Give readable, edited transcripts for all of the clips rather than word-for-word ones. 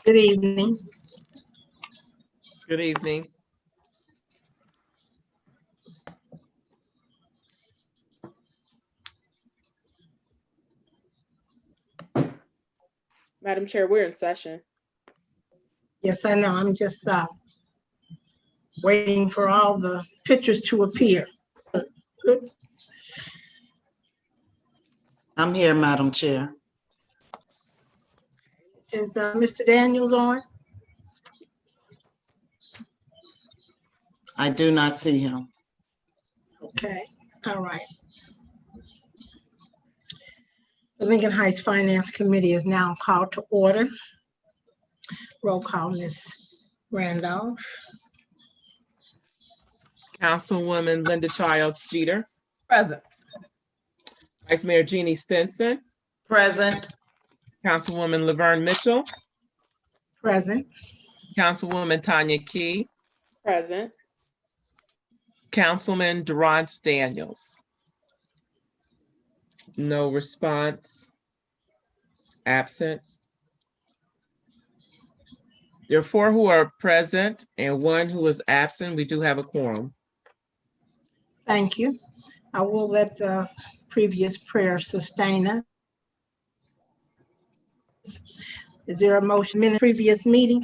Good evening. Good evening. Madam Chair, we're in session. Yes, I know. I'm just waiting for all the pictures to appear. Good. I'm here, Madam Chair. Is Mr. Daniels on? I do not see him. Okay, all right. The Lincoln Heights Finance Committee is now called to order. Roll call, Ms. Randolph. Councilwoman Linda Childs Jeter, Present. Vice Mayor Jeannie Stinson, Present. Councilwoman Laverne Mitchell, Present. Councilwoman Tanya Key, Present. Councilman Durance Daniels. No response. Absent. There are 4 who are present and 1 who is absent. We do have a quorum. Thank you. I will let the previous prayer sustain us. Is there a motion in the previous meeting?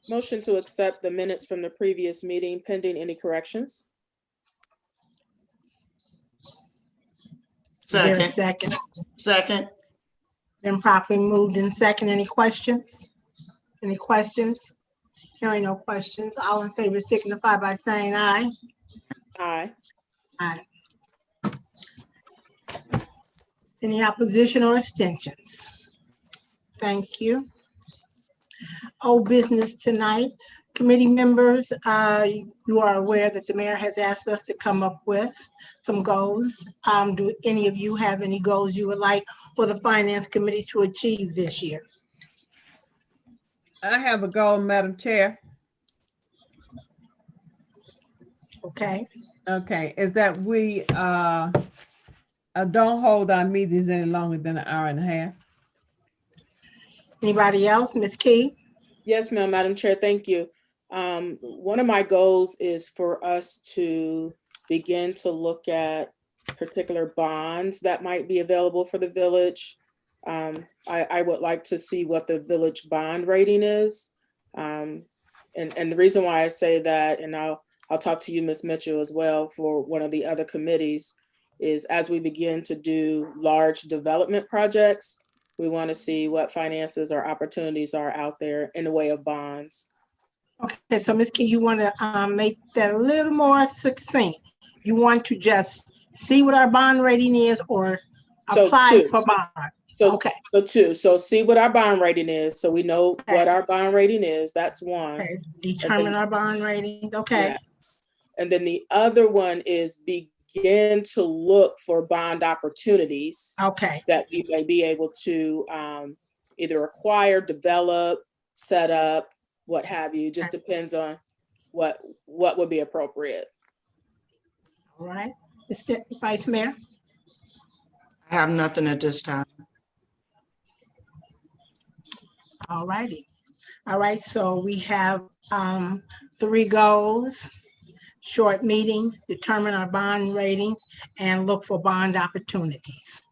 Motion to accept the minutes from the previous meeting pending any corrections. Is there a Second. second? Second. Been properly moved in second. Any questions? Any questions? Hearing no questions. All in favor signify by saying aye. Aye. Aye. Any opposition or abstentions? Thank you. Old business tonight. Committee members, you are aware that the mayor has asked us to come up with some goals. Do any of you have any goals you would like for the Finance Committee to achieve this year? I have a goal, Madam Chair. Okay, Okay, is that we don't hold our meetings any longer than an hour and a half. anybody else? Ms. Key? Yes, ma'am, Madam Chair, thank you. One of my goals is for us to begin to look at particular bonds that might be available for the village. I would like to see what the village bond rating is. And the reason why I say that, and I'll talk to you, Ms. Mitchell, as well for one of the other committees, is as we begin to do large development projects, we want to see what finances or opportunities are out there in the way of bonds. Okay, so Ms. Key, you want to make that a little more succinct. You want to just see what our bond rating is or So apply two. for bond? So, Okay. so 2, so see what our bond rating is, so we know Okay. what our bond rating is, that's one. Okay, determine our bond rating, okay. Yeah. And then the other one is begin to look for bond opportunities Okay, that we may be able to either acquire, develop, set up, what have you, just depends on what would be appropriate. all right. Mr. Vice Mayor? I have nothing at this time. All righty. All right, so we have 3 goals: short meetings, determine our bond ratings, and look for bond opportunities.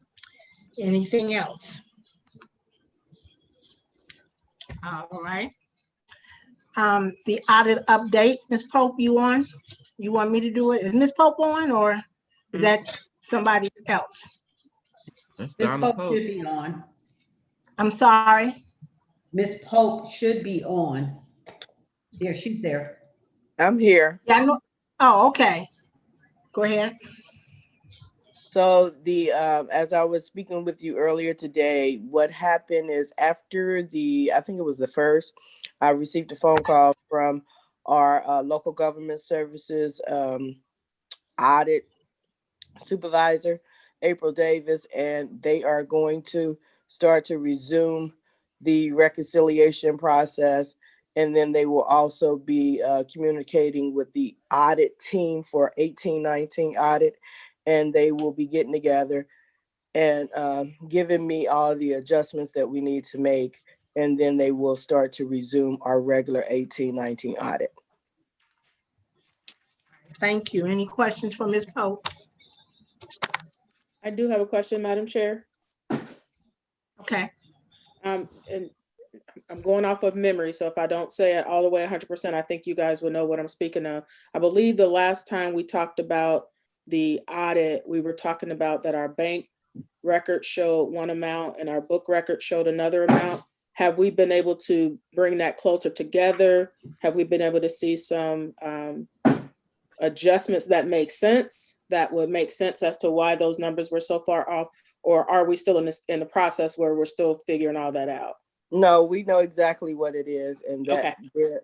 Anything else? All right. The audit update, Ms. Pope, you on? You want me to do it? Is Ms. Pope on, or is that somebody else? That's Ms. Donna Pope should Pope. be on. I'm sorry. Ms. Pope should be on. There, she's there. I'm here. Yeah, I know. Oh, okay. Go ahead. So as I was speaking with you earlier today, what happened is after I think it was the 1st, I received a phone call from our local government services audit supervisor, April Davis, and they are going to start to resume the reconciliation process. And then they will also be communicating with the audit team for 18-19 audit. And they will be getting together and giving me all the adjustments that we need to make. And then they will start to resume our regular 18-19 audit. Thank you. Any questions for Ms. Pope? I do have a question, Madam Chair. Okay, And I'm going off of memory, so if I don't say it all the way 100%, I think you guys will know what I'm speaking of. I believe the last time we talked about the audit, we were talking about that our bank record showed one amount and our book record showed another amount. Have we been able to bring that closer together? Have we been able to see some adjustments that make sense, that would make sense as to why those numbers were so far off? Or are we still in the process where we're still figuring all that out? No, we know exactly what it is, and that Okay.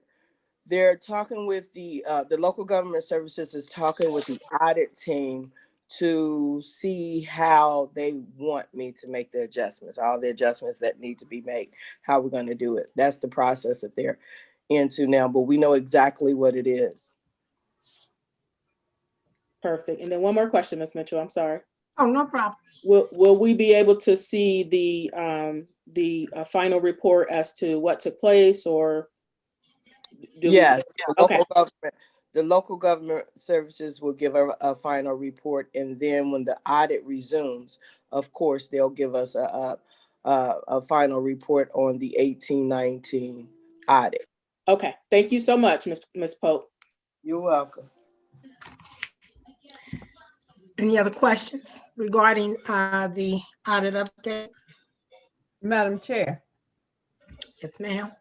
they're talking with the local government services is talking with the audit team to see how they want me to make the adjustments, all the adjustments that need to be made, how we're going to do it. That's the process that they're into now, but we know exactly what it is. Perfect. And then one more question, Ms. Mitchell, I'm sorry. oh, no problem. Will we be able to see the final report as to what took place, or? Yes, Okay. the local government services will give a final report, and then when the audit resumes, of course, they'll give us a final report on the 18-19 audit. Okay. Thank you so much, Ms. Pope. You're welcome. Any other questions regarding the audit update? Madam Chair, Yes, ma'am.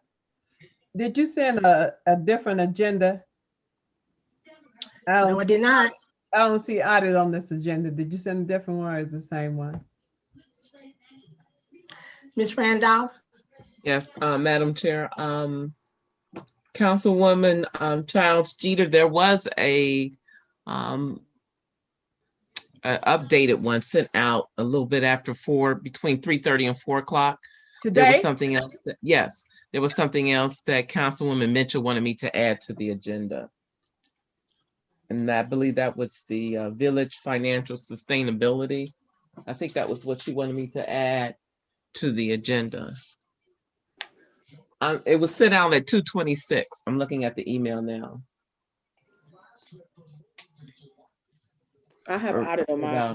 did you send a different agenda? No, I did not. I don't see audit on this agenda. Did you send a different one or is it the same one? Ms. Randolph? Yes, Madam Chair, Councilwoman Childs Jeter, there was a updated one sent out a little bit after 4, between 3:30 and 4 o'clock. There Today? was something else that, yes, there was something else that Councilwoman Mitchell wanted me to add to the agenda. And I believe that was the village financial sustainability. I think that was what she wanted me to add to the agenda. It was sent out at 2:26. I'm looking at the email now. I have audit on mine.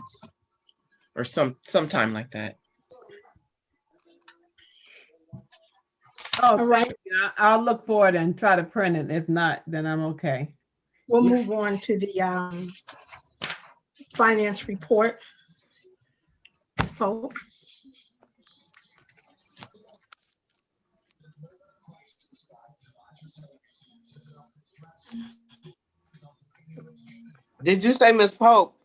Or sometime like that. Oh, All right. I'll look for it and try to print it. If not, then I'm okay. We'll move on to the finance report. Pope? Did you say Ms. Pope?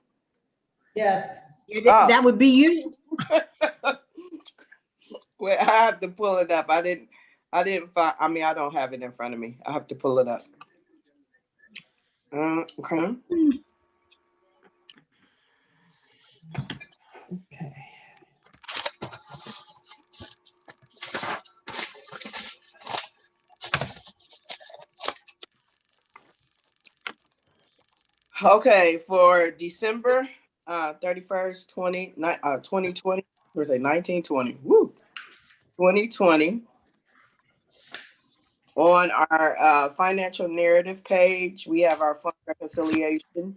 Yes. Yeah, that would be you. Well, I have to pull it up. I didn't find, I don't have it in front of me. I have to pull it up. Okay. Okay. Okay, for December 31st, 2020, or say 1920, woo, 2020, on our financial narrative page, we have our fund reconciliation.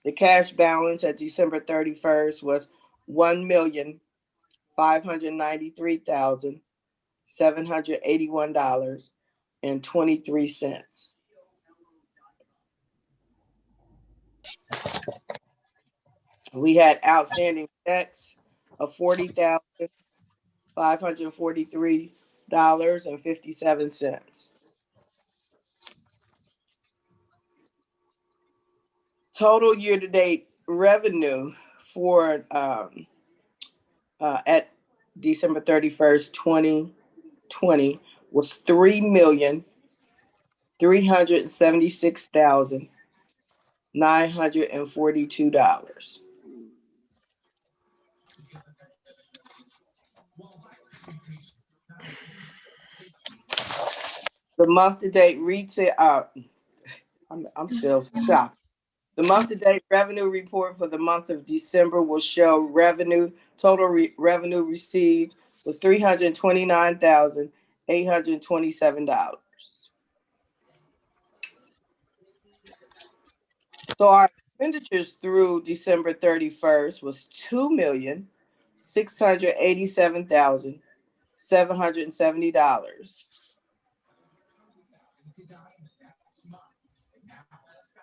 The cash balance at December 31st was $1,593,781.23. We had outstanding checks of $40,543.57. Total year-to-date revenue for at December 31st, 2020 was $3,376,942. The month-to-date retail, I'm still shocked. The month-to-date revenue report for the month of December will show total revenue received was $329,827. So our expenditures through December 31st was $2,687,770.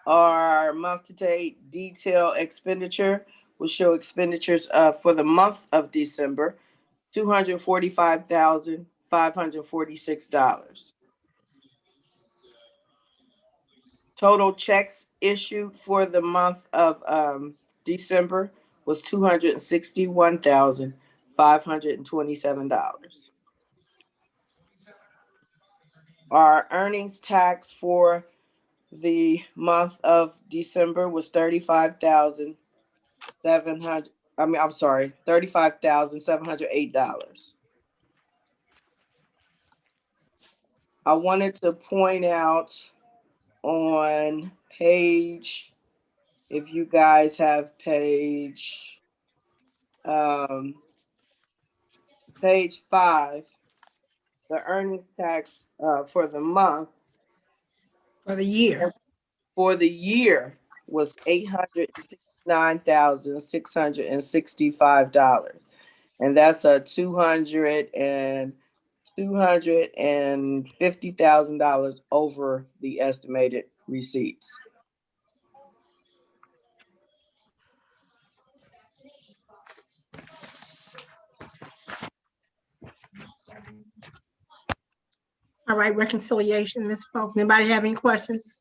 Our month-to-date detail expenditure will show expenditures for the month of December, $245,546. Total checks issued for the month of December was $261,527. Our earnings tax for the month of December was $35,708. I wanted to point out on page, if you guys have page 5, the earnings tax for the month For the year. Was $869,665. And that's a $250,000 over the estimated receipts. All right, reconciliation, Ms. Pope. Anybody have any questions?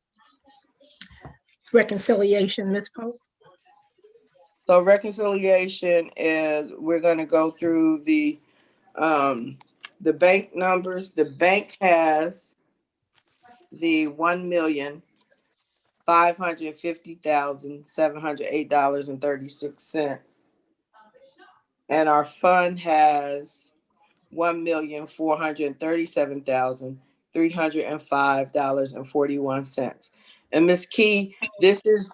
Reconciliation, Ms. Pope. So reconciliation is, we're going to go through the bank numbers. The bank has the $1,550,708.36, and our fund has $1,437,305.41. And Ms. Key, this is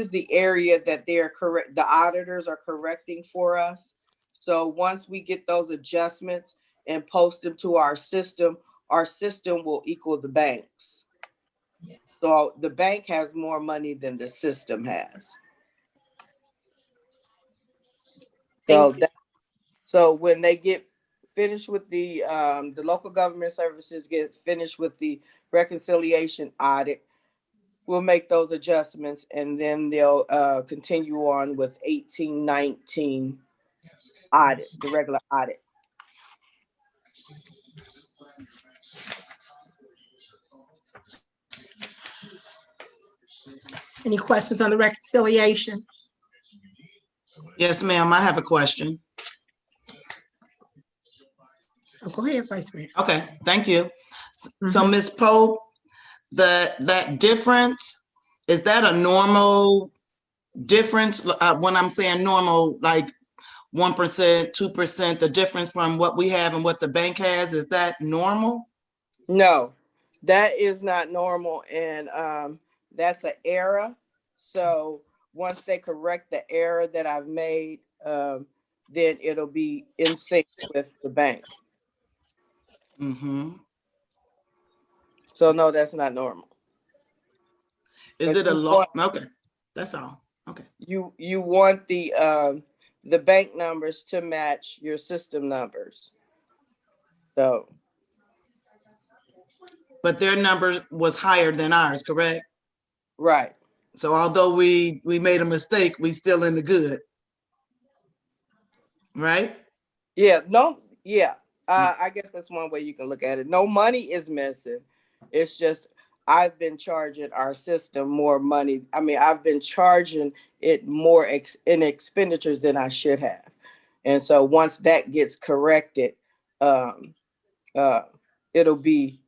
the area that they're correct. The auditors are correcting for us. So once we get those adjustments and post them to our system will equal the bank's. So the bank has more money than the system has. So when they get finished with the local government services get finished with the reconciliation audit, we'll make those adjustments, and then they'll continue on with 1819 audit, the regular audit. Any questions on the reconciliation? Yes, ma'am, I have a question. Oh, go ahead, Vice Mayor. Okay, thank you. So Ms. Pope, that difference, is that a normal difference? When I'm saying normal, like 1%, 2%, the difference from what we have and what the bank has, is that normal? No, that is not normal, and that's an error. So once they correct the error that I've made, then it'll be in sync with the bank. Mm-hmm. So no, that's not normal. Is it a law? Okay, that's all. Okay. You want the bank numbers to match your system numbers. So. But their number was higher than ours, correct? Right. So although we made a mistake, we still in the good, right? Yeah. No. Yeah. I guess that's one way you can look at it. No money is missing. It's just I've been charging our system more money. I mean, I've been charging it more in expenditures than I should have. And so once that gets corrected, it'll be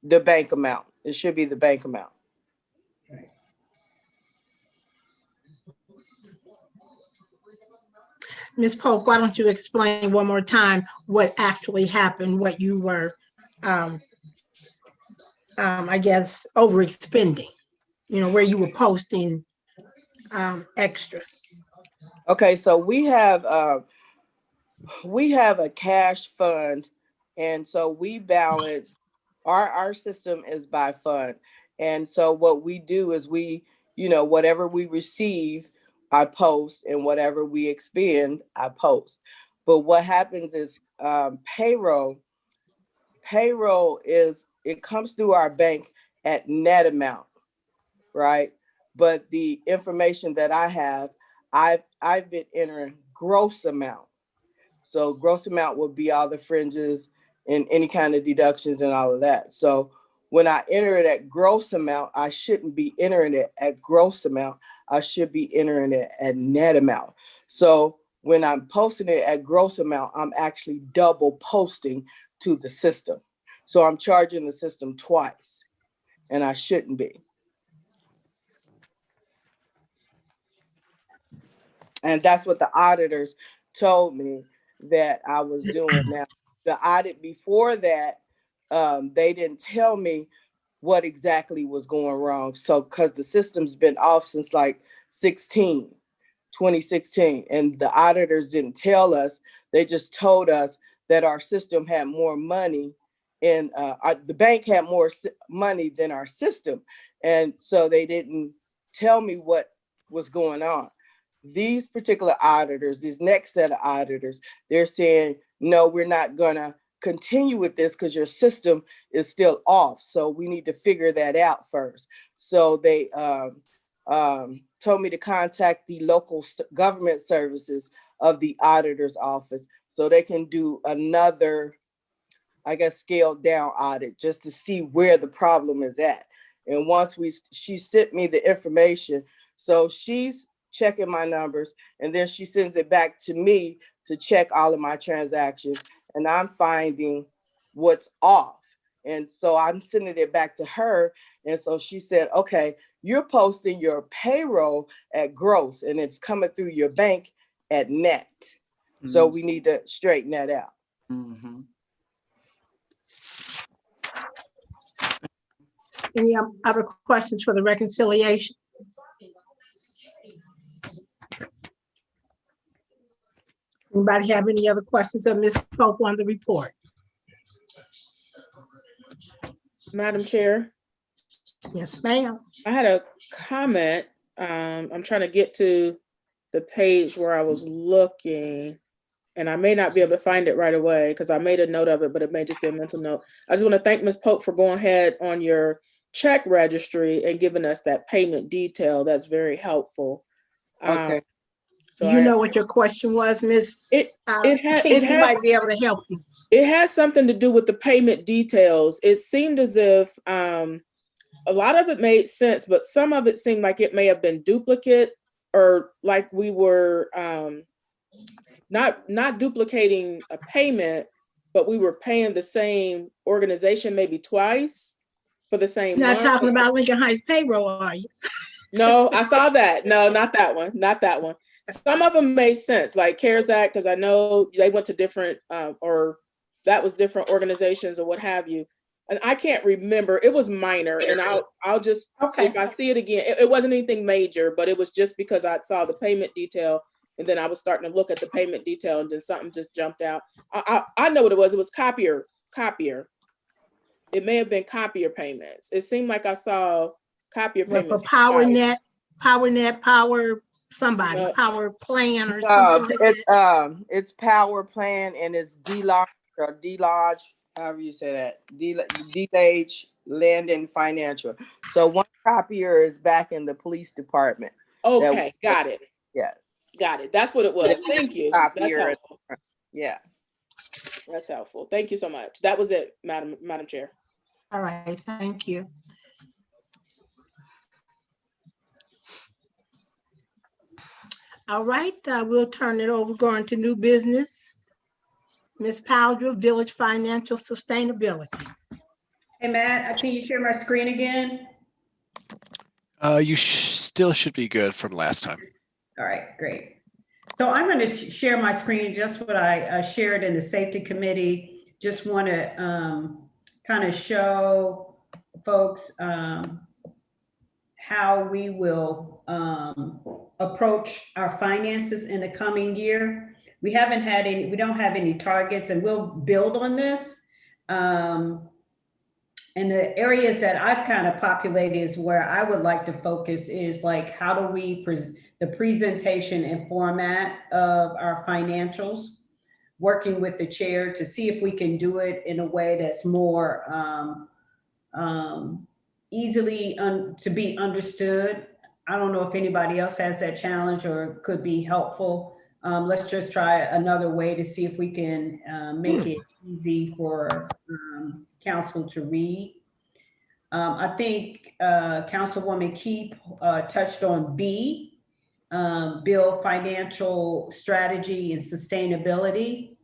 the bank amount. It should be the bank amount. Ms. Pope, why don't you explain one more time what actually happened, what you were, I guess, overexpending, where you were posting extra? Okay, so we have a cash fund, and so we balance our system is by fund. And so what we do is we, whatever we receive, I post, and whatever we expend, I post. But what happens is payroll is, it comes through our bank at net amount, right? But the information that I have, I've been entering gross amount. So gross amount would be all the fringes and any kind of deductions and all of that. So when I enter it at gross amount, I shouldn't be entering it at gross amount. I should be entering it at net amount. So when I'm posting it at gross amount, I'm actually double posting to the system. So I'm charging the system twice, and I shouldn't be. And that's what the auditors told me that I was doing. Now, the audit before that, they didn't tell me what exactly was going wrong. So, because the system's been off since like 2016, and the auditors didn't tell us. They just told us that our system had more money, and the bank had more money than our system. And so they didn't tell me what was going on. These particular auditors, these next set of auditors, they're saying, no, we're not gonna continue with this because your system is still off. So we need to figure that out first. So they told me to contact the local government services of the auditor's office so they can do another, I guess, scaled down audit just to see where the problem is at. And once she sent me the information, so she's checking my numbers, and then she sends it back to me to check all of my transactions, and I'm finding what's off. And so I'm sending it back to her. And so she said, okay, you're posting your payroll at gross, and it's coming through your bank at net. Mm-hmm. So we need to straighten that out. Mm-hmm. Any other questions for the reconciliation? Anybody have any other questions of Ms. Pope on the report? Madam Chair. Yes, ma'am. I had a comment. I'm trying to get to the page where I was looking, and I may not be able to find it right away because I made a note of it, but it may just be a mental note. I just want to thank Ms. Pope for going ahead on your check registry and giving us that payment detail. That's very helpful. Okay. So you know what your question was, Ms. It might be able to help you. It has something to do with the payment details. It seemed as if a lot of it made sense, but some of it seemed like it may have been duplicate, or like we were not duplicating a payment, but we were paying the same organization maybe twice for the same You're not month. talking about Lincoln Heights payroll, are you? No, I saw that. No, not that one. Not that one. Some of them made sense, like CARES Act, because I know they went to different, or that was different organizations or what have you. And I can't remember. It was minor, and I'll just, okay, if I see it again, it wasn't anything major, but it was just because I saw the payment detail, and then I was starting to look at the payment detail, and then something just jumped out. I know what it was. It was copier. It may have been copier payments. It seemed like I saw copier payments. For PowerNet, Power somebody, Power Plan or something like that. It's Power Plan, and it's D-Lodge or D-Lodge, however you say that. D-Lodge Landon Financial. So one copier is back in the police department. Okay, got it. Yes. Got it. That's what it was. Thank you. That's helpful. Yeah. That's helpful. Thank you so much. That was it, Madam Chair. All right, thank you. All right, we'll turn it over, going to new business. Ms. Powdra, Village Financial Sustainability. Hey, Matt, can you share my screen again? You still should be good from last time. All right, great. So I'm going to share my screen, just what I shared in the safety committee. Just want to kind of show folks how we will approach our finances in the coming year. We don't have any targets, and we'll build on this. And the areas that I've kind of populated is where I would like to focus is like, how do we the presentation and format of our financials, working with the chair to see if we can do it in a way that's more easily to be understood. I don't know if anybody else has that challenge or could be helpful. Let's just try another way to see if we can make it easy for council to read. I think Councilwoman Keep touched on B, build financial strategy and sustainability,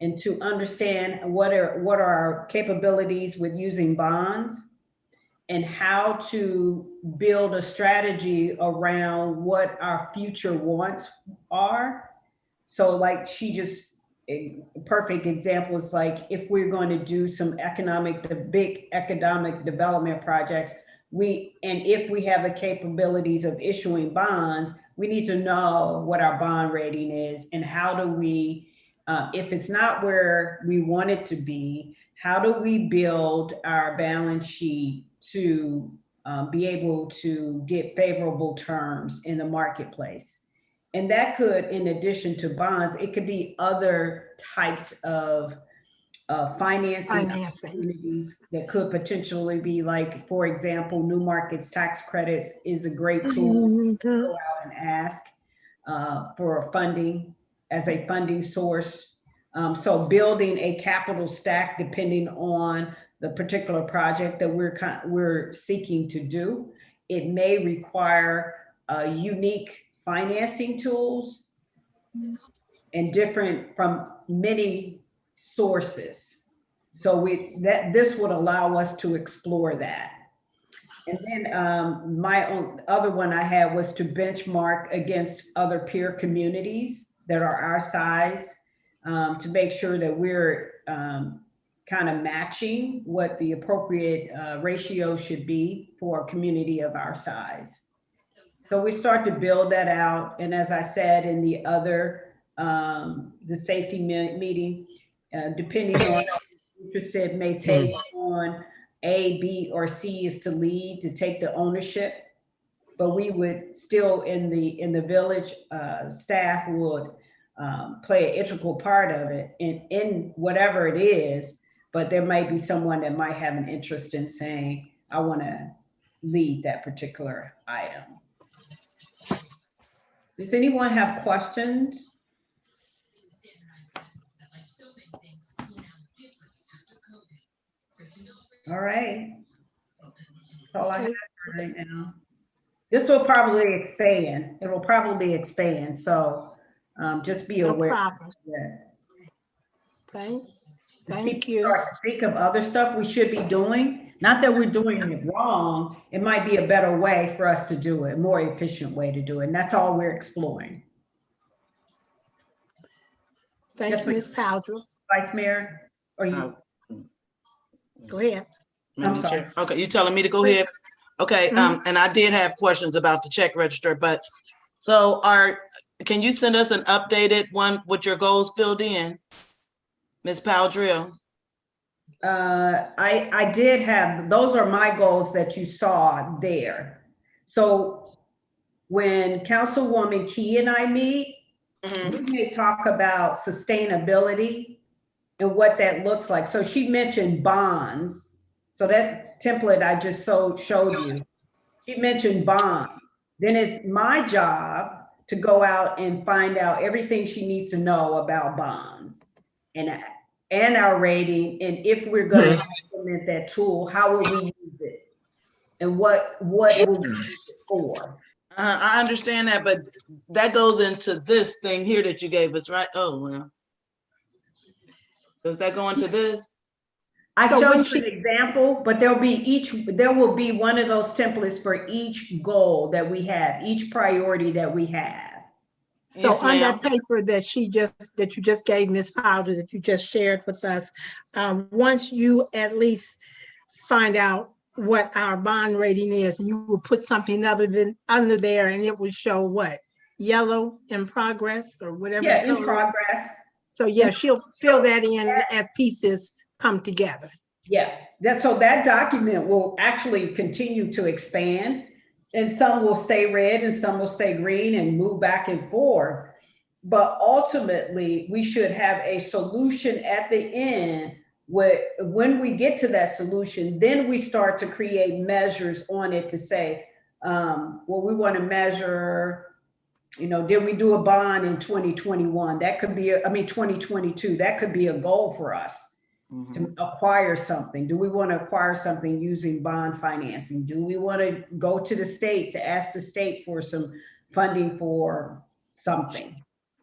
and to understand what are our capabilities with using bonds, and how to build a strategy around what our future wants are. So like a perfect example is like, if we're going to do some big economic development projects, if we have the capabilities of issuing bonds, we need to know what our bond rating is, and how do we, if it's not where we want it to be, how do we build our balance sheet to be able to get favorable terms in the marketplace. And that could, in addition to bonds, it could be other types of financing opportunities that could potentially be like, for example, New Markets tax credits is a great tool to go out and ask for funding as a funding source. So building a capital stack depending on the particular project that we're seeking to do. It may require unique financing tools and different from many sources. So this would allow us to explore that. And then my other one I had was to benchmark against other peer communities that are our size, to make sure that we're kind of matching what the appropriate ratio should be for a community of our size. So we start to build that out. And as I said in the other, the safety meeting, depending on interested, may take on A, B, or C is to lead, to take the ownership. But we would still in the village, staff would play an integral part of it in whatever it is. But there might be someone that might have an interest in saying, I want to lead that particular item. Does anyone have questions? All right. That's all I have right now. This will probably expand. It will probably expand. So just be aware. No problem. Thank you. Start to think of other stuff we should be doing. Not that we're doing it wrong. It might be a better way for us to do it, a more efficient way to do it. And that's all we're exploring. Thank you, Ms. Powdrell. Vice Mayor, or you? Go ahead. Madam Chair. Okay, you telling me to go ahead? Okay, and I did have questions about the check register, but so can you send us an updated one with your goals filled in? Ms. Powdrell? I did have, those are my goals that you saw there. So when Councilwoman Key and I meet, we may talk about sustainability and what that looks like. So she mentioned bonds. So that template I just showed you, she mentioned bonds. Then it's my job to go out and find out everything she needs to know about bonds and our rating, and if we're going to implement that tool, how will we use it, and what will we use it for? I understand that, but that goes into this thing here that you gave us, right? Oh, well. Does that go into this? I showed you an example, but there will be one of those templates for each goal that we have, each priority that we have. So yes, on that paper that you just gave Ms. Powder, that you just shared with us, once you at least find out what our bond rating is, and you will put something other than under there, and it will show what? Yellow in progress or whatever. Yeah, the in color is. progress. So yeah, she'll fill that in as pieces come together. Yeah, so that document will actually continue to expand, and some will stay red and some will stay green and move back and forth. But ultimately, we should have a solution at the end where when we get to that solution, then we start to create measures on it to say, well, we want to measure, did we do a bond in 2021? That could be, 2022, that could be a goal for us. To acquire something. Do we want to acquire something using bond financing? Do we want to go to the state to ask the state for some funding for something?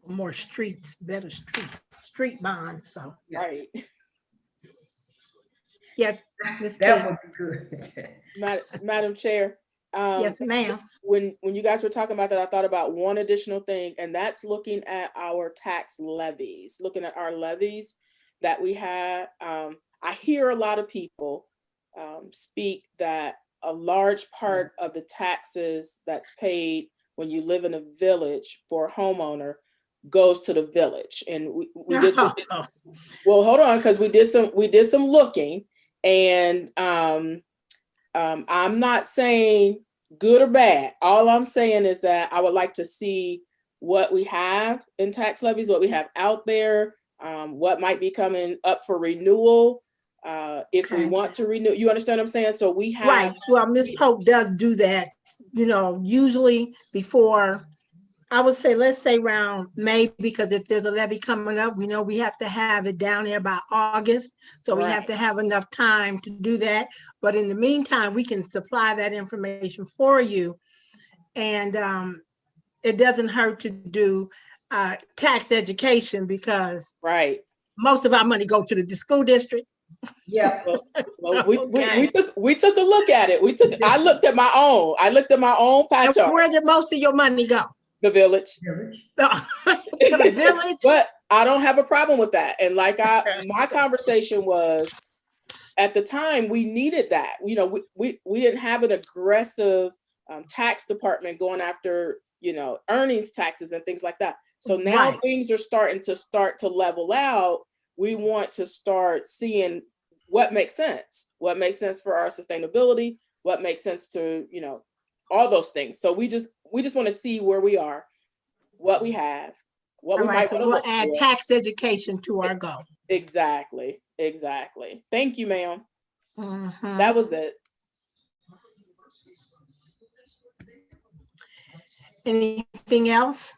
More streets, better street bonds. So Right. yeah, Ms. That Kate. would be good. Madam Chair. Yes, ma'am. When you guys were talking about that, I thought about one additional thing, and that's looking at our tax levies, looking at our levies that we had. I hear a lot of people speak that a large part of the taxes that's paid when you live in a village for a homeowner goes to the village. And we did some, well, hold on, because we did some looking, and I'm not saying good or bad. All I'm saying is that I would like to see what we have in tax levies, what we have out there, what might be coming up for renewal, if we want to renew. You understand what I'm saying? So we have. Right. Well, Ms. Pope does do that, usually before, I would say, let's say around May, because if there's a levy coming up, we have to have it down there by August. So we have to have enough time to do that. But in the meantime, we can supply that information for you. And it doesn't hurt to do tax education, because most of our money go to the school district. Yeah. Well, we took a look at it. I looked at my own patch. Where did most of your money go? The village. To the village. But I don't have a problem with that. And my conversation was, at the time we needed that. We didn't have an aggressive tax department going after earnings taxes and things like that. So now things are starting to level out. We want to start seeing what makes sense for our sustainability, what makes sense to, all those things. So we just want to see where we are, what we have, what we might want to we'll add tax education to our goal. Exactly. Thank you, ma'am. That was it. Anything else?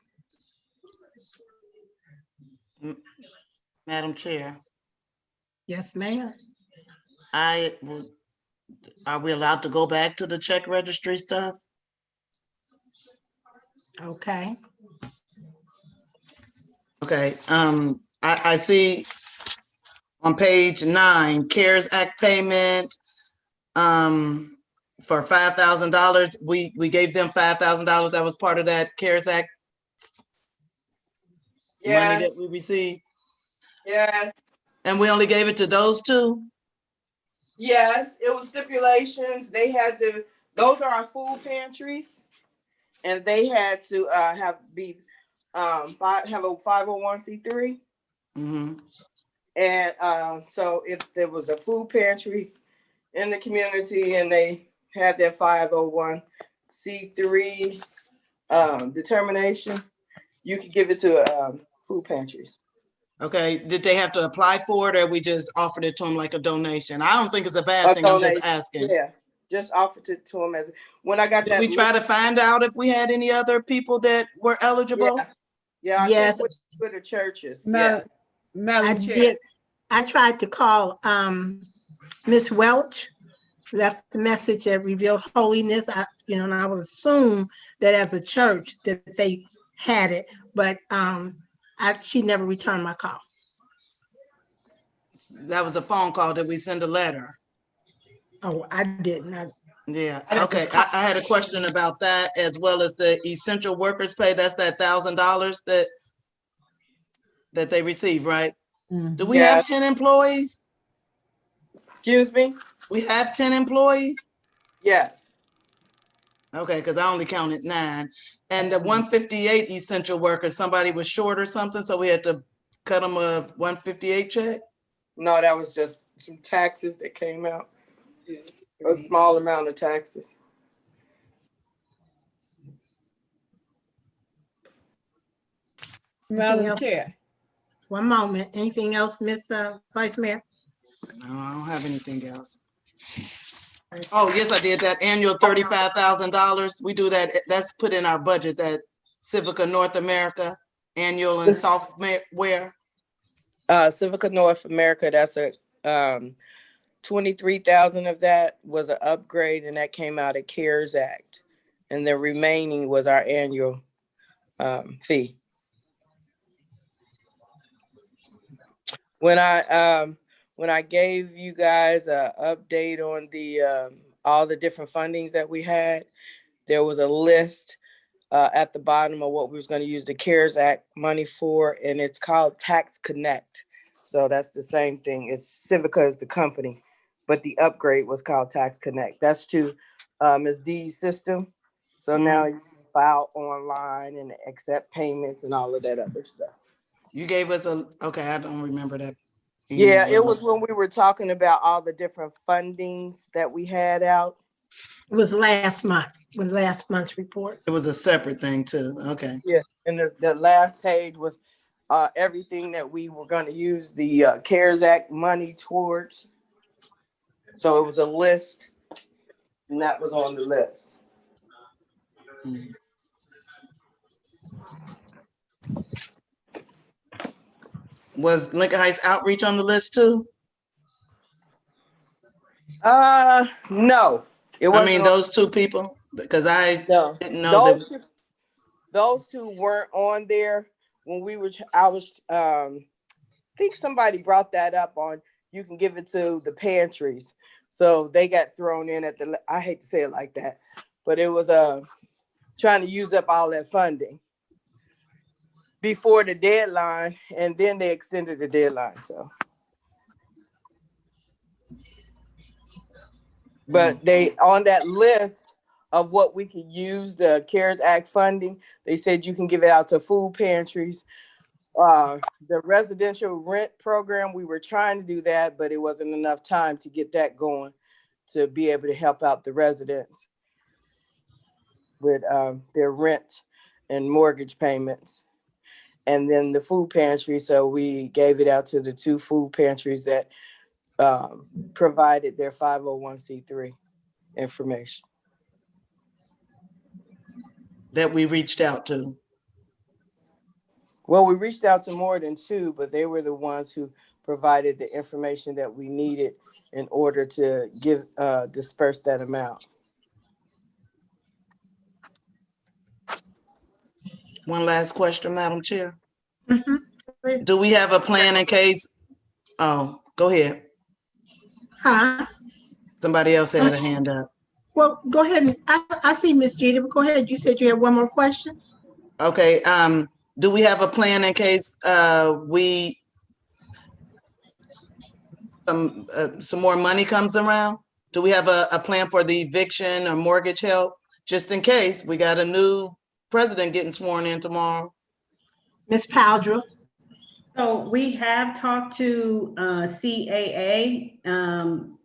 Madam Chair. Yes, ma'am. Are we allowed to go back to the check registry stuff? Okay. Okay, I see on page 9, CARES Act payment for $5,000. We gave them $5,000. That was part of that CARES Act money that we received. Yes. And we only gave it to those two? Yes, it was stipulations. They had to, those are our food pantries, and they had to have a 501c3. Mm-hmm. And so if there was a food pantry in the community and they had their 501c3 determination, you could give it to food pantries. Okay, did they have to apply for it, or we just offered it to them like a donation? I don't think it's a bad thing, donation. I'm just asking. Yeah, just offered it to them as, when I got Did that. we try to find out if we had any other people that were eligible? Yeah, yes. With the churches. I tried to call Miss Welch, left the message at Revealed Holiness. And I would assume that as a church that they had it, but she never returned my call. That was a phone call. Did we send a letter? Oh, I didn't. Yeah, okay. I had a question about that, as well as the essential workers pay. That's that $1,000 that they receive, right? Do we have 10 employees? Excuse me? We have 10 employees? Yes. Okay, because I only counted 9. And the 158 essential workers, somebody was short or something, so we had to cut them a 158 check? No, that was just some taxes that came out. A small amount of taxes. Anything Madam else? Chair. One moment. Anything else, Ms. Vice Mayor? No, I don't have anything else. Oh, yes, I did that annual $35,000. We do that. That's put in our budget, that Civica North America annual and software. Civica North America, that's a 23,000 of that was an upgrade, and that came out of CARES Act. And the remaining was our annual fee. When I gave you guys an update on the all the different fundings that we had, there was a list at the bottom of what we was going to use the CARES Act money for, and it's called Tax Connect. So that's the same thing. It's Civica is the company, but the upgrade was called Tax Connect. That's to Ms. D's system. So now you can file online and accept payments and all of that other stuff. You gave us okay, I don't remember that. Yeah, it was when we were talking about all the different fundings that we had out. It was last month, with last month's report. It was a separate thing too, okay. Yeah, and the last page was everything that we were going to use the CARES Act money towards. So it was a list, and that was on the list. Was Lincoln Heights Outreach on the list too? No. It wasn't. I mean, those two people, because I didn't know that. Those two weren't on there when we were. I think somebody brought that up on. You can give it to the pantries, so they got thrown in at the. I hate to say it like that, but it was trying to use up all that funding before the deadline, and then they extended the deadline. So. But they on that list of what we could use the CARES Act funding, they said you can give it out to food pantries. The residential rent program, we were trying to do that, but it wasn't enough time to get that going to be able to help out the residents with their rent and mortgage payments. And then the food pantry, so we gave it out to the 2 food pantries that provided their 501c3 information. That we reached out to. Well, we reached out to more than 2, but they were the ones who provided the information that we needed in order to give disperse that amount. One last question, Madam Chair. Mm-hmm. Do we have a plan in case? Oh, go ahead. Huh? Somebody else had a hand up. Well, go ahead. I see Ms. Jeter, but go ahead. You said you had one more question? Okay. Do we have a plan in case some more money comes around? Do we have a plan for the eviction or mortgage help, just in case we got a new president getting sworn in tomorrow? Ms. Powdra. So we have talked to CAA,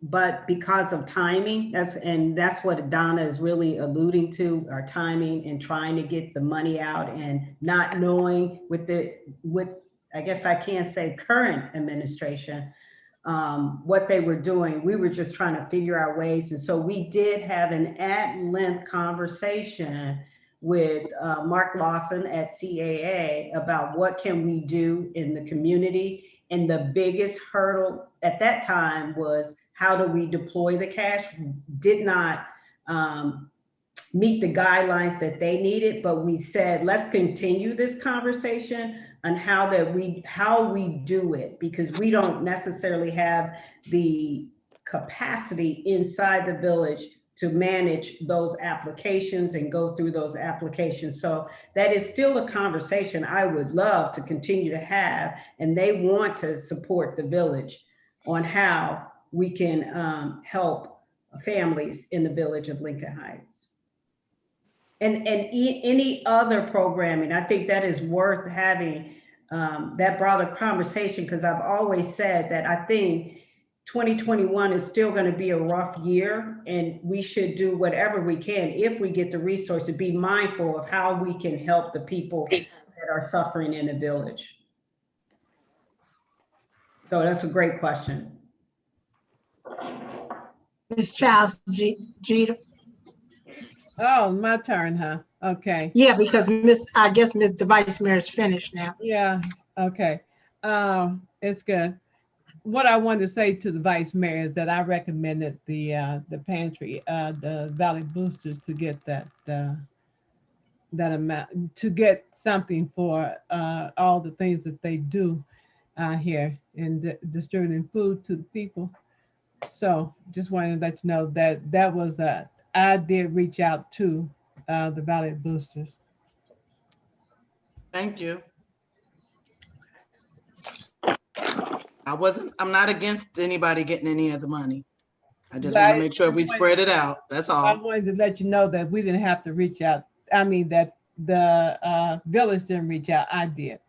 but because of timing, that's what Donna is really alluding to, our timing and trying to get the money out and not knowing with I guess I can't say current administration, what they were doing. We were just trying to figure out ways. And so we did have an at-length conversation with Mark Lawson at CAA about what can we do in the community. And the biggest hurdle at that time was how do we deploy the cash? Did not meet the guidelines that they needed, but we said, let's continue this conversation on how we do it, because we don't necessarily have the capacity inside the village to manage those applications and go through those applications. So that is still a conversation I would love to continue to have, and they want to support the village on how we can help families in the village of Lincoln Heights. And any other programming, I think that is worth having that broader conversation, because I've always said that I think 2021 is still going to be a rough year, and we should do whatever we can, if we get the resource, to be mindful of how we can help the people that are suffering in the village. So that's a great question. Ms. Childs Jeter. Oh, my turn, huh? Okay. Yeah, because I guess the Vice Mayor is finished now. Yeah, okay. It's good. What I wanted to say to the Vice Mayor is that I recommended the pantry, the Valley Boosters, to get that amount, to get something for all the things that they do here in distributing food to the people. So just wanted to let you know that was I did reach out to the Valley Boosters. Thank you. I'm not against anybody getting any of the money. I just want to make sure we spread it out. That's all. I wanted to let you know that we didn't have to reach out. I mean, that the village didn't reach out. I did.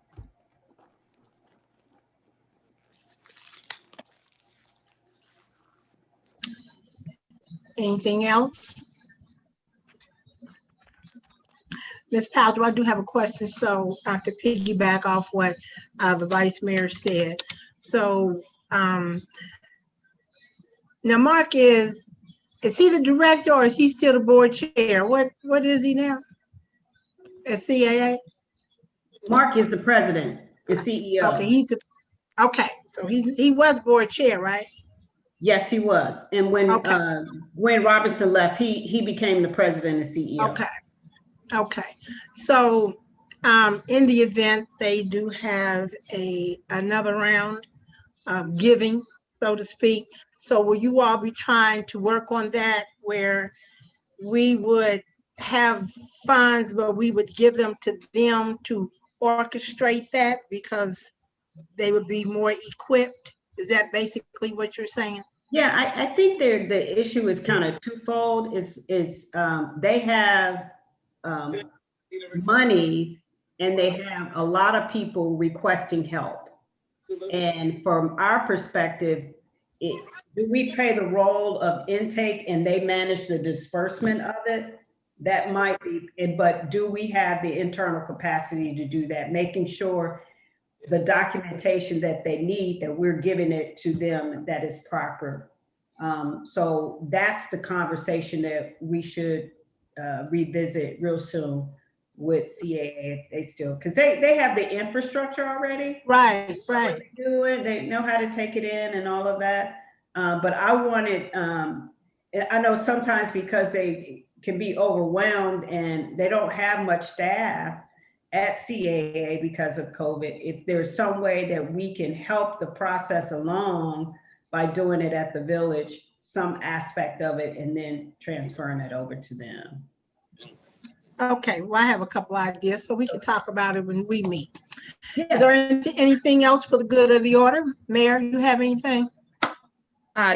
Anything else? Ms. Powell, I do have a question. So to piggyback off what the Vice Mayor said. So now Mark is he the director, or is he still the board chair? What is he now at CAA? Mark is the president, the CEO. Okay, so he was board chair, right? Yes, he was. And when Robertson left, he became the president and CEO. Okay. So in the event they do have another round of giving, so to speak, so will you all be trying to work on that, where we would have funds, but we would give them to orchestrate that, because they would be more equipped? Is that basically what you're saying? Yeah, I think the issue is kind of twofold. They have monies, and they have a lot of people requesting help. And from our perspective, do we play the role of intake and they manage the disbursement of it? That might be, but do we have the internal capacity to do that, making sure the documentation that they need, that we're giving it to them, that is proper? So that's the conversation that we should revisit real soon with CAA, if they still, because they have the infrastructure already. Right. Do it. They know how to take it in and all of that. But I wanted, I know sometimes because they can be overwhelmed and they don't have much staff at CAA because of COVID, if there's some way that we can help the process along by doing it at the village, some aspect of it, and then transferring it over to them. Okay, well, I have a couple ideas, so we can talk about it when we meet. Yeah. Is there anything else for the good of the order? Mayor, you have anything?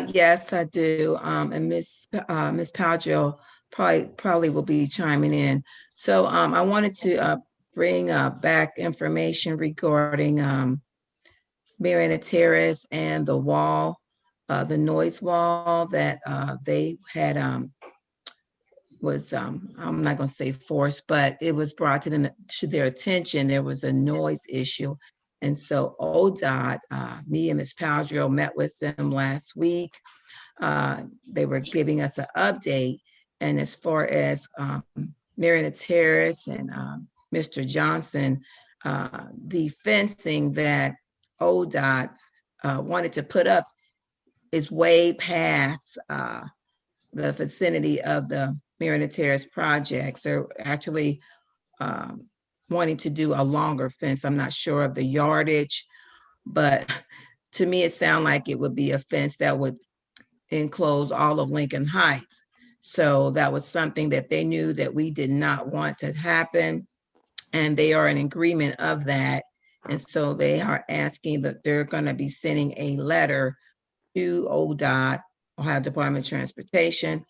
Yes, I do. And Miss Palgio probably will be chiming in. So I wanted to bring back information regarding Marionette Terrace and the wall, the noise wall that they had was, I'm not going to say forced, but it was brought to their attention. There was a noise issue. And so ODOT, me and Ms. Palgio met with them last week. They were giving us an update. And as far as Marionette Terrace and Mr. Johnson, the fencing that ODOT wanted to put up is way past the vicinity of the Marionette Terrace projects. They're actually wanting to do a longer fence. I'm not sure of the yardage, but to me, it sounded like it would be a fence that would enclose all of Lincoln Heights. So that was something that they knew that we did not want to happen. And they are in agreement of that. And so they are asking that they're going to be sending a letter to ODOT, Ohio Department of Transportation.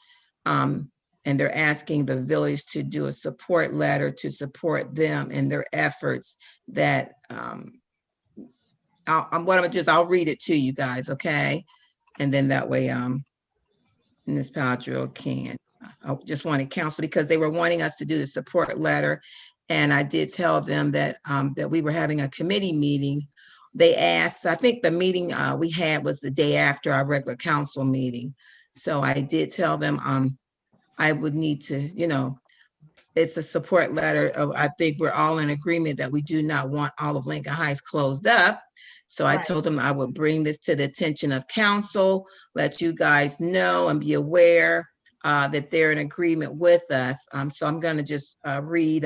And they're asking the village to do a support letter to support them in their efforts that what I'm gonna do is I'll read it to you guys, okay? And then that way Ms. Paltrow can. I just wanted counsel because they were wanting us to do the support letter. And I did tell them that that we were having a committee meeting. They asked, I think the meeting we had was the day after our regular council meeting. So I did tell them I would need to, you know, it's a support letter. I think we're all in agreement that we do not want all of Lincoln Heights closed up. So I told them I would bring this to the attention of council, let you guys know and be aware that they're in agreement with us. So I'm going to just read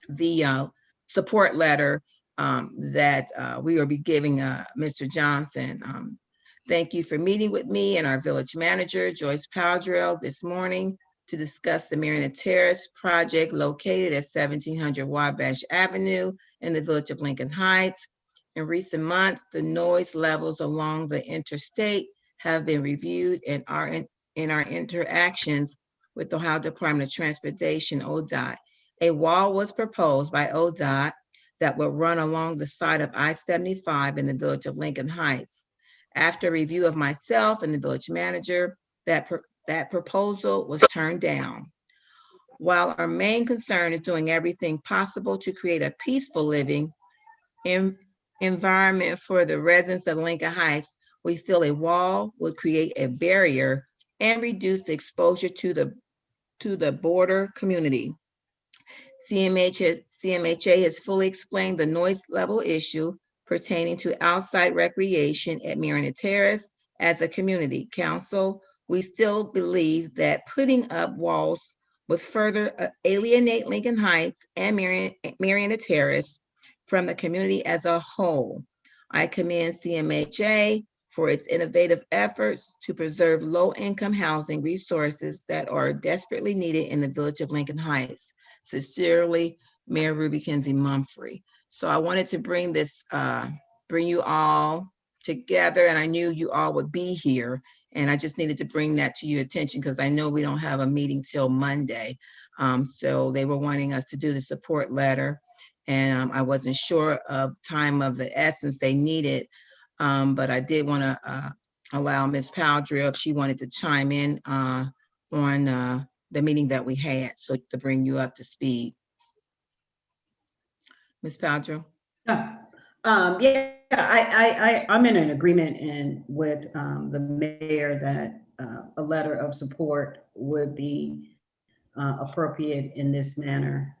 the support letter that we will be giving Mr. Johnson. Thank you for meeting with me and our village manager, Joyce Powdrell, this morning to discuss the Marionette Terrace project located at 1700 Wabash Avenue in the village of Lincoln Heights. In recent months, the noise levels along the interstate have been reviewed and are in our interactions with the Ohio Department of Transportation, ODOT. A wall was proposed by ODOT that will run along the side of I-75 in the village of Lincoln Heights. After review of myself and the village manager, that proposal was turned down. While our main concern is doing everything possible to create a peaceful living environment for the residents of Lincoln Heights, we feel a wall would create a barrier and reduce the exposure to the border community. CMHA has fully explained the noise level issue pertaining to outside recreation at Marionette Terrace. As a community council, we still believe that putting up walls would further alienate Lincoln Heights and Marionette Terrace from the community as a whole. I commend CMHA for its innovative efforts to preserve low-income housing resources that are desperately needed in the village of Lincoln Heights. Sincerely, Mayor Ruby Kenzie Mumphrey. So I wanted to bring this, bring you all together, and I knew you all would be here, and I just needed to bring that to your attention because I know we don't have a meeting till Monday. So they were wanting us to do the support letter, and I wasn't sure of time of the essence they needed, but I did want to allow Ms. Powdrell if she wanted to chime in on the meeting that we had, so to bring you up to speed. Ms. Powdrell? Yeah, I'm in an agreement with the mayor that a letter of support would be appropriate in this manner.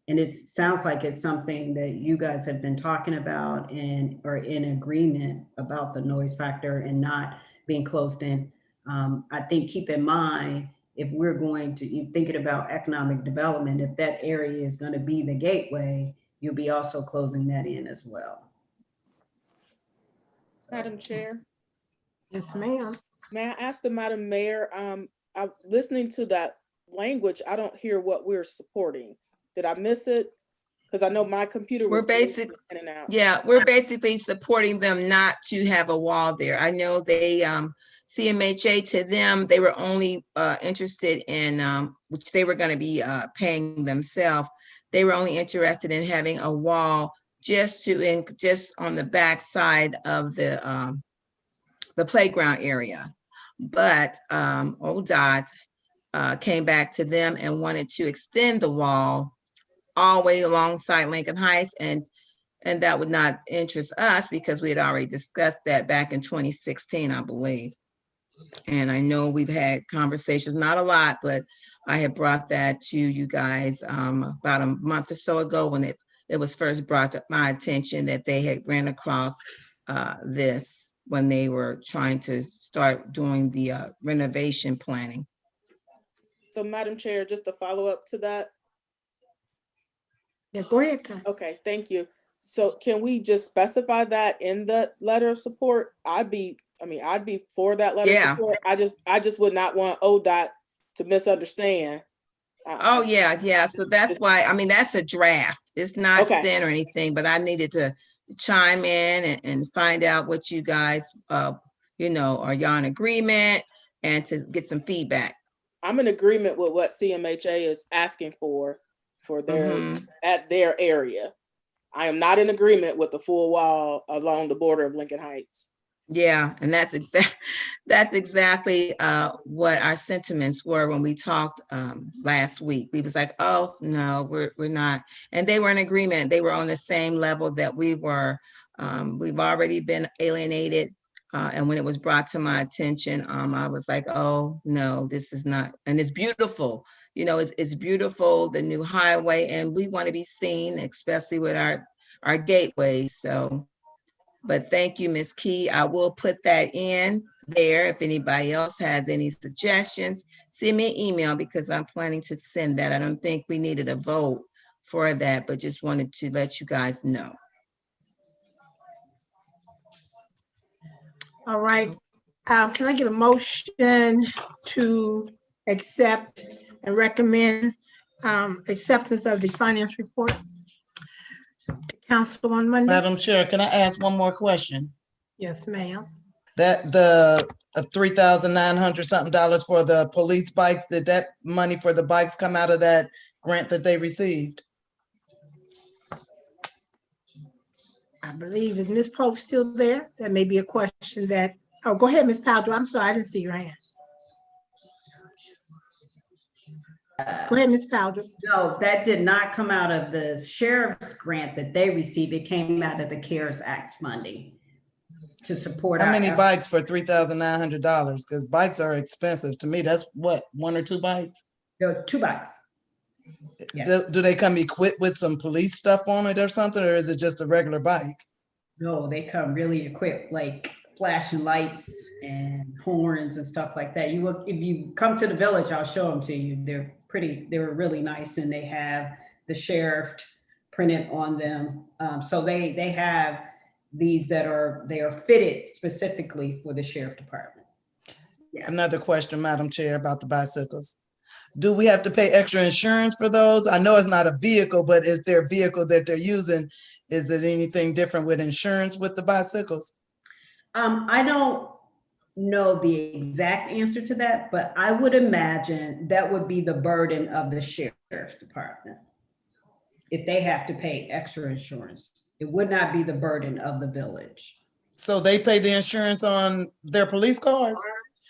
And it sounds like it's something that you guys have been talking about and are in agreement about the noise factor and not being closed in. I think keep in mind, if we're going to thinking about economic development, if that area is going to be the gateway, you'll be also closing that in as well. Madam Chair. Yes, ma'am. May I ask the Madam Mayor, I'm listening to that language, I don't hear what we're supporting. Did I miss it? Because I know my computer was in and out. Yeah, we're basically supporting them not to have a wall there. I know they, CMHA, to them, they were only interested in, which they were going to be paying themselves. They were only interested in having a wall just on the back side of the playground area. But ODOT came back to them and wanted to extend the wall all the way alongside Lincoln Heights, and that would not interest us because we had already discussed that back in 2016, I believe. And I know we've had conversations, not a lot, but I had brought that to you guys about a month or so ago when it was first brought to my attention that they had ran across this when they were trying to start doing the renovation planning. So Madam Chair, just to follow up to that. Yeah, go ahead, Kai. Okay, thank you. So can we just specify that in the letter of support? I'd be for that letter of support. I just would not want ODOT to misunderstand. Oh, yeah. So that's why, that's a draft. It's not sent or anything, but I needed to chime in and find out what you guys, you know, are y'all in agreement, and to get some feedback. I'm in agreement with what CMHA is asking for their, Mhm. at their area. I am not in agreement with the full wall along the border of Lincoln Heights. Yeah, and that's exactly what our sentiments were when we talked last week. We was like, oh no, we're not, and they were in agreement. They were on the same level that we were. We've already been alienated, and when it was brought to my attention, I was like, oh no, this is not. And it's beautiful, you know, it's beautiful, the new highway, and we want to be seen, especially with our gateways. So. But thank you, Ms. Key. I will put that in there. If anybody else has any suggestions, send me an email, because I'm planning to send that. I don't think we needed a vote for that, but just wanted to let you guys know. All right. Can I get a motion to accept and recommend acceptance of the finance report? Council on Monday? Madam Chair, can I ask one more question? Yes, ma'am. That the $3,900 something for the police bikes, did that money for the bikes come out of that grant that they received? I believe, is Ms. Pope still there? That may be a question that, oh, go ahead, Ms. Powell. I'm sorry, I didn't see your hand. Go ahead, Ms. Powell. No, that did not come out of the sheriff's grant that they received. It came out of the CARES Act funding to support. How many bikes for $3,900? Because bikes are expensive. To me, that's what, 1 or 2 bikes? There were 2 bikes. Yes. Do they come equipped with some police stuff on it or something, or is it just a regular bike? No, they come really equipped, like flashing lights and horns and stuff like that. You will, if you come to the village, I'll show them to you. They were really nice, and they have the sheriff printed on them. So they have these they are fitted specifically for the sheriff department. Yes. Another question, Madam Chair, about the bicycles. Do we have to pay extra insurance for those? I know it's not a vehicle, but is their vehicle that they're using, is it anything different with insurance with the bicycles? I don't know the exact answer to that, but I would imagine that would be the burden of the sheriff's department. If they have to pay extra insurance, it would not be the burden of the village. So they pay the insurance on their police cars,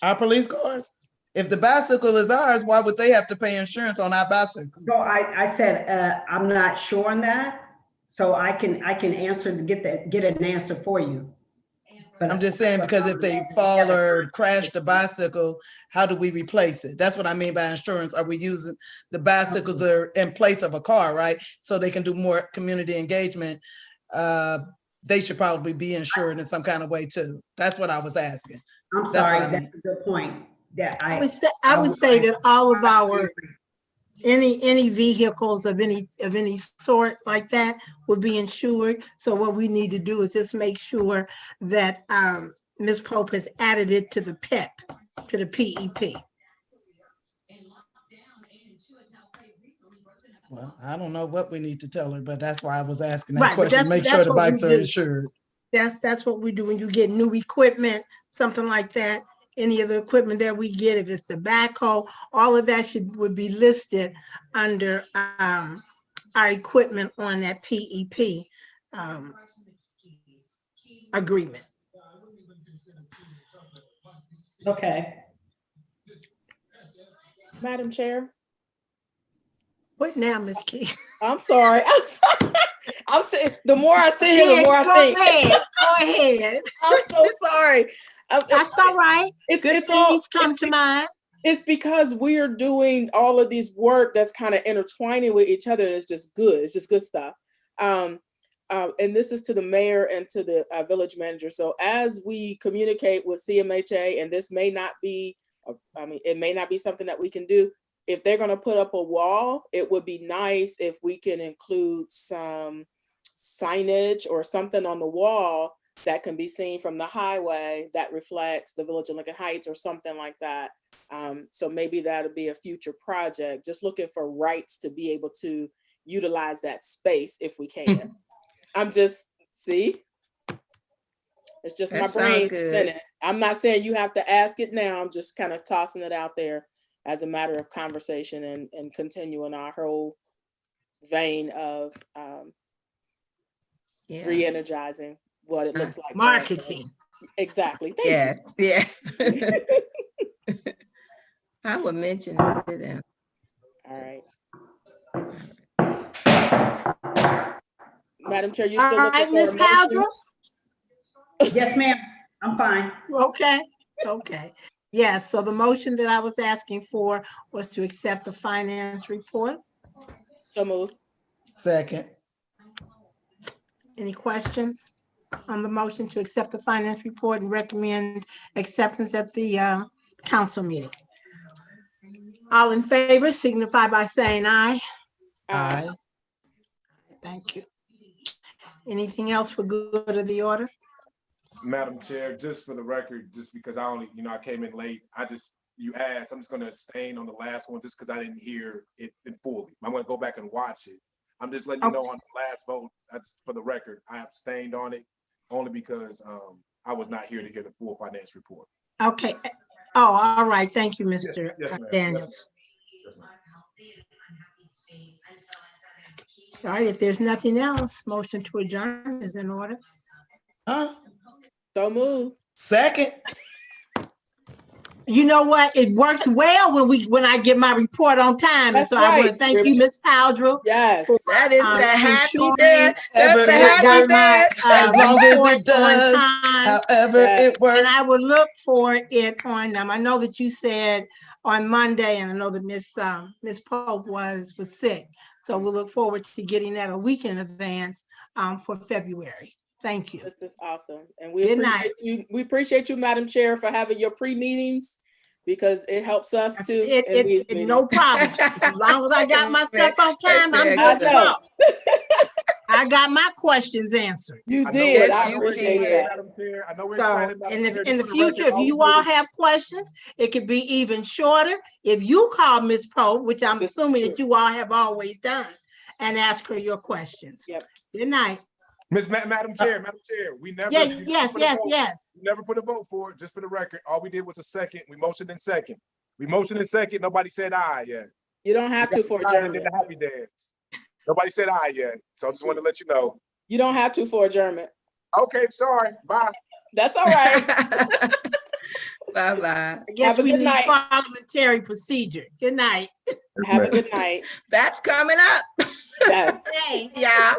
our police cars? If the bicycle is ours, why would they have to pay insurance on our bicycles? So I said, I'm not sure on that. So I can answer, get an answer for you. But I'm just saying, because if they fall or crash the bicycle, how do we replace it? That's what I mean by insurance. Are we using the bicycles are in place of a car, right? So they can do more community engagement. They should probably be insured in some kind of way too. That's what I was asking. I'm sorry, that's a good point. Yeah, I would say that all of our any vehicles of any sort like that would be insured. So what we need to do is just make sure that Ms. Pope has added it to the PEP, to the PEP. Well, I don't know what we need to tell her, but that's why I was asking that Right, but question. Make sure the bikes are do. insured. That's what we do when you get new equipment, something like that. Any of the equipment that we get, if it's the backhoe, all of that would be listed under our equipment on that PEP agreement. Okay. Madam Chair. What now, Ms. Key? I'm sorry. I'm saying, the more I sit here, the more I think. Go ahead. I'm so sorry. That's all right. Good things come to mind. It's because we're doing all of these work that's kind of intertwining with each other. It's just good. It's just good stuff. And this is to the mayor and to the village manager. So as we communicate with CMHA, and this may not be, it may not be something that we can do. If they're going to put up a wall, it would be nice if we can include some signage or something on the wall that can be seen from the highway that reflects the village of Lincoln Heights or something like that. So maybe that'll be a future project, just looking for rights to be able to utilize that space if we can. I'm just See? It's just That my sounds brain good. spinning. I'm not saying you have to ask it now. I'm just kind of tossing it out there as a matter of conversation and continuing our whole vein of Yeah. re-energizing what it looks like. for us. Marketing. Exactly. Thank Yeah. I would mention it to them. you. All right. Madam Chair, you still All looking right, for Ms. a motion? Paldra? Yes, ma'am. I'm fine. Okay. Yes, so the motion that I was asking for was to accept the finance report. So moved. Second. Any questions on the motion to accept the finance report and recommend acceptance at the council meeting? All in favor signify by saying aye. Aye. Thank you. Anything else for good of the order? Madam Chair, just for the record, just because I only, I came in late, you asked, I'm just gonna abstain on the last one just because I didn't hear it in fully. I'm gonna go back and watch it. I'm just letting you know on the last vote, that's for the record, I abstained on it only because I was not here to hear the full finance report. Okay. Oh, all right. Thank you, Mr. Yes, ma'am. Daniels. Yes, ma'am. All right, if there's nothing else, motion to adjourn is in order. Huh? So moved. Second. You know what? It works well when I get my report on time. And That's so I want to right. thank you, Ms. Paldra. Yes. That is the happy ensuring dance. That's However the it happy works, dance. as long as it report on does, time. however Yes. it works. And I will look for it on, I know that you said on Monday, and I know that Ms. Pope was sick. So we'll look forward to getting that a week in advance for February. Thank you. This is awesome. And we Good appreciate night. you. We appreciate you, Madam Chair, for having your pre-meetings because it helps us too. in these meetings. No problem. As long as I got my stuff on time, I'm good to go. I got my questions answered. You I did. Yes, I you appreciate did. that. Madam Chair, I know we're So excited. Madam in Chair, the just for future, record, if you all have questions, it could be even shorter. If you call Ms. Pope, which I'm This is assuming true. that you all have always done, and ask her your questions. Yep. Good night. Madam Chair, we never. Yes. We never put a vote for it, just for the record. All we did was a second. We motioned in second. Nobody said aye yet. You don't have to for Did adjournment. the happy dance. Nobody said aye yet. So I just wanted to let you know. You don't have to for adjournment. Okay, sorry. Bye. That's all right. Bye-bye. I guess Have a we good need night. parliamentary procedure. Good night. Have a good night. That's coming up. Yes. Hey. Yeah.